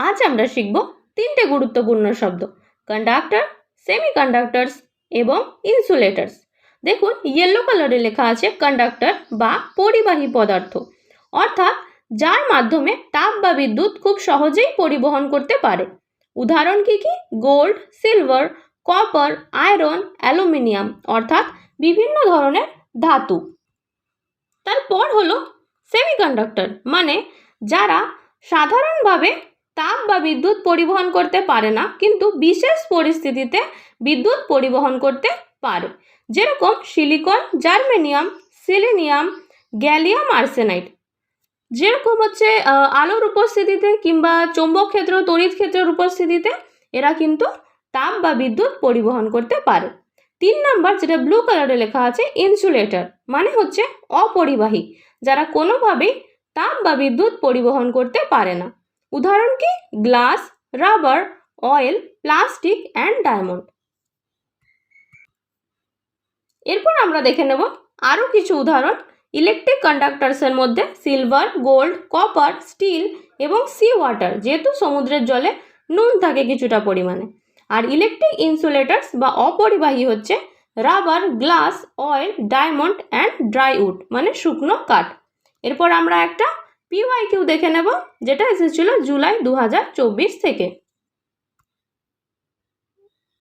আজ আমরা শিখব তিনটে গুরুত্বপূর্ণ শব্দ, কন্ডাক্টর, সেমিকন্ডাক্টরস এবং ইনসুলেটরস। দেখুন, ইয়েলো কালারে লেখা আছে কন্ডাক্টর বা পরিবাহী পদার্থ, অর্থাৎ যার মাধ্যমে তাপ বা বিদ্যুৎ খুব সহজেই পরিবহন করতে পারে। উদাহরণ কি কি? Gold, silver, copper, iron, aluminium, অর্থাৎ বিভিন্ন ধরনের ধাতু। তারপর হলো সেমিকন্ডাক্টর, মানে যারা সাধারণভাবে তাপ বা বিদ্যুৎ পরিবহন করতে পারে না, কিন্তু বিশেষ পরিস্থিতিতে বিদ্যুৎ পরিবহন করতে পারে, যেরকম silicon, germanium, selenium, gallium arsenide. যেরকম হচ্ছে আলোর উপস্থিতিতে কিংবা চৌম্বক ক্ষেত্র, তড়িৎ ক্ষেত্রের উপস্থিতিতে এরা কিন্তু তাপ বা বিদ্যুৎ পরিবহন করতে পারে। 3 নাম্বার, যেটা ব্লু কালারে লেখা আছে, ইনসুলেটর, মানে হচ্ছে অপরিবাহী, যারা কোনোভাবেই তাপ বা বিদ্যুৎ পরিবহন করতে পারে না। উদাহরণ কি? Glass, rubber, oil, plastic and diamond. এরপর আমরা দেখে নেব আরও কিছু উদাহরণ। ইলেকট্রিক কন্ডাক্টরসের মধ্যে সিলভার, গোল্ড, কপার, স্টিল এবং সি ওয়াটার, যেহেতু সমুদ্রের জলে নুন থাকে কিছুটা পরিমাণে। আর ইলেকট্রিক ইনসুলেটরস বা অপরিবাহী হচ্ছে rubber, glass, oil, diamond and dry wood, মানে শুকনো কাঠ। এরপর আমরা একটা PYQ দেখে নেব, যেটা এসেছিল জুলাই 2024 থেকে।